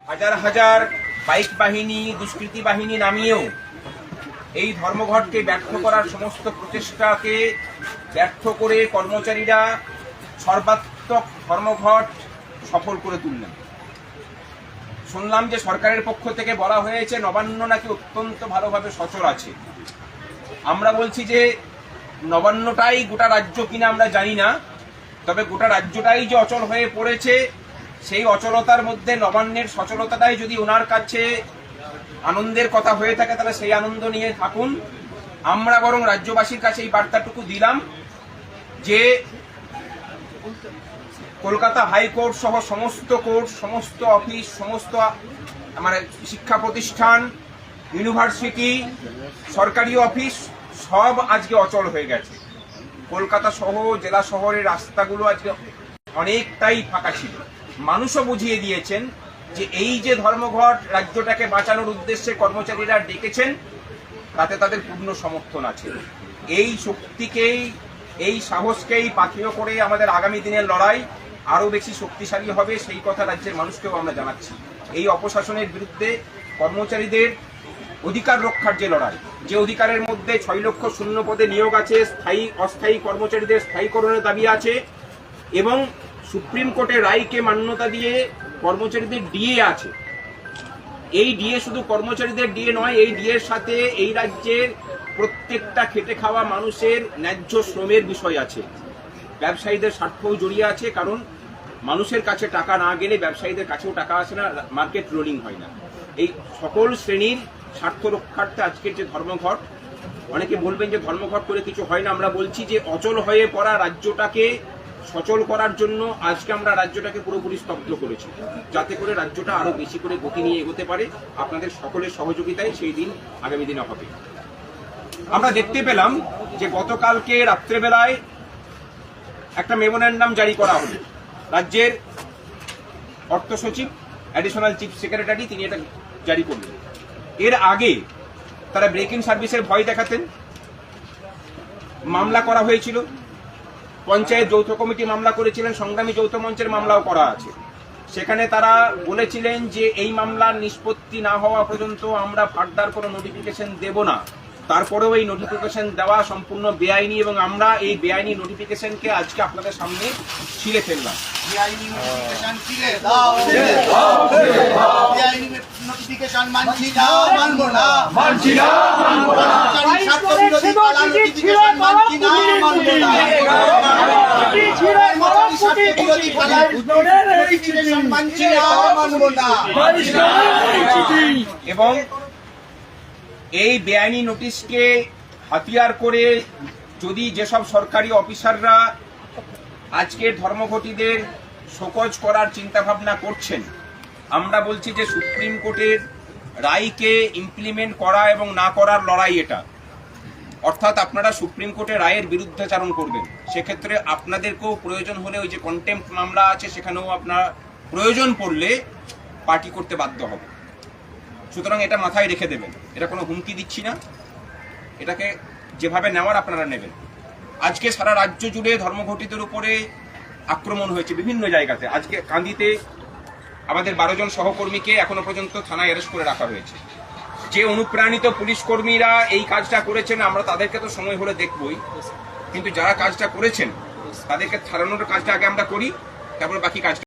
হাজার হাজার বাইক বাহিনী, দুষ্কৃতী বাহিনী নামিয়েও এই ধর্মঘটকে ব্যর্থ করার সমস্ত প্রচেষ্টাকে ব্যর্থ করে কর্মচারীরা সর্বাত্মক ধর্মঘট সফল করে তুললেন। শুনলাম যে সরকারের পক্ষ থেকে বলা হয়েছে নবান্ন নাকি অত্যন্ত ভালোভাবে সচল আছে। আমরা বলছি যে নবান্নটাই গোটা রাজ্য কিনা আমরা জানি না, তবে গোটা রাজ্যটাই যে অচল হয়ে পড়েছে, সেই অচলতার মধ্যে নবান্নের সচলতাটাই যদি ওনার কাছে আনন্দের কথা হয়ে থাকে তাহলে সেই আনন্দ নিয়ে থাকুন। আমরা বরং রাজ্যবাসীর কাছে এই বার্তাটুকু দিলাম যে কলকাতা হাইকোর্ট সহ সমস্ত কোর্ট, সমস্ত অফিস, সমস্ত শিক্ষা প্রতিষ্ঠান, ইউনিভার্সিটি, সরকারি অফিস সব আজকে অচল হয়ে গেছে। কলকাতা সহ জেলা শহরের রাস্তাগুলো আজকে অনেকটাই ফাঁকা ছিল। মানুষও বুঝিয়ে দিয়েছেন যে এই যে ধর্মঘট রাজ্যটাকে বাঁচানোর উদ্দেশ্যে কর্মচারীরা ডেকেছেন, তাতে তাদের পূর্ণ সমর্থন আছে। এই শক্তিকেই, এই সাহসকেই পাথেয় করে আমাদের আগামী দিনের লড়াই আরো বেশি শক্তিশালী হবে, সেই কথা রাজ্যের মানুষকেও আমরা জানাচ্ছি। এই অপশাসনের বিরুদ্ধে কর্মচারীদের অধিকার রক্ষার যে লড়াই, যে অধিকারের মধ্যে 6 লক্ষ শূন্য পদে নিয়োগ আছে, স্থায়ী অস্থায়ী কর্মচারীদের স্থায়ীকরণের দাবি আছে, এবং সুপ্রিম কোর্টের রায়কে মান্যতা দিয়ে কর্মচারীদের ডিএ আছে। এই ডিএ শুধু কর্মচারীদের ডিএ নয়, এই ডিএর সাথে এই রাজ্যের প্রত্যেকটা খেটে খাওয়া মানুষের ন্যায্য শ্রমের বিষয় আছে। ব্যবসায়ীদের স্বার্থও জড়িয়ে আছে, কারণ মানুষের কাছে টাকা না গেলে ব্যবসায়ীদের কাছেও টাকা আসে না, মার্কেট রোলিং হয় না। এই সকল শ্রেণীর স্বার্থ রক্ষার্থে আজকের যে ধর্মঘট, অনেকে বলবেন যে ধর্মঘট করে কিছু হয় না, আমরা বলছি যে অচল হয়ে পড়া রাজ্যটাকে সচল করার জন্য আজকে আমরা রাজ্যটাকে পুরোপুরি স্তব্ধ করেছি, যাতে করে রাজ্যটা আরো বেশি করে গতি নিয়ে এগোতে পারে। আপনাদের সকলের সহযোগিতায় সেই দিন আগামী দিনে হবে। আমরা দেখতে পেলাম যে গতকালকে রাত্রেবেলায় একটা মেমোরেন্ডাম জারি করা হলো। রাজ্যের অর্থ সচিব, অ্যাডিশনাল চিফ সেক্রেটারি, তিনি এটা জারি করলেন। এর আগে তারা ব্রেকিং সার্ভিসের ভয় দেখাতেন, মামলা করা হয়েছিল, পঞ্চায়েত যৌথ কমিটি মামলা করেছিলেন, সংগ্রামী যৌথ মঞ্চের মামলাও করা আছে। সেখানে তারা বলেছিলেন যে এই মামলার নিষ্পত্তি না হওয়া পর্যন্ত আমরা ফার্দার কোনো নোটিফিকেশন দেব না। তারপরেও এই নোটিফিকেশন দেওয়া সম্পূর্ণ বেআইনি, এবং আমরা এই বেআইনি নোটিফিকেশনকে আজকে আপনাদের সামনে ছিঁড়ে ফেললাম। এবং এই বেআইনি নোটিশকে হাতিয়ার করে যদি যেসব সরকারি অফিসাররা আজকের ধর্মঘটীদের শোকজ করার চিন্তা ভাবনা করছেন, আমরা বলছি যে সুপ্রিম কোর্টের রায়কে ইমপ্লিমেন্ট করা এবং না করার লড়াই এটা। অর্থাৎ আপনারা সুপ্রিম কোর্টের রায়ের বিরুদ্ধাচারণ করবেন, সেক্ষেত্রে আপনাদেরকেও প্রয়োজন হলে ওই যে কন্টেম্প্ট মামলা আছে সেখানেও আপনার প্রয়োজন পড়লে পার্টি করতে বাধ্য হবে। সুতরাং এটা মাথায় রেখে দেবেন, এটা কোনো হুমকি দিচ্ছি না, এটাকে যেভাবে নেওয়ার আপনারা নেবেন। আজকে সারা রাজ্য জুড়ে ধর্মঘটীদের উপরে আক্রমণ হয়েছে বিভিন্ন জায়গাতে। আজকে কান্দিতে আমাদের 12 জন সহকর্মীকে এখনো পর্যন্ত থানায় অ্যারেস্ট করে রাখা হয়েছে। যে অনুপ্রাণিত পুলিশ কর্মীরা এই কাজটা করেছেন, আমরা তাদেরকে তো সময় হলে দেখবই, কিন্তু যারা কাজটা করেছেন তাদেরকে ছাড়ানোর কাজটা আগে আমরা করি, তারপরে বাকি কাজটা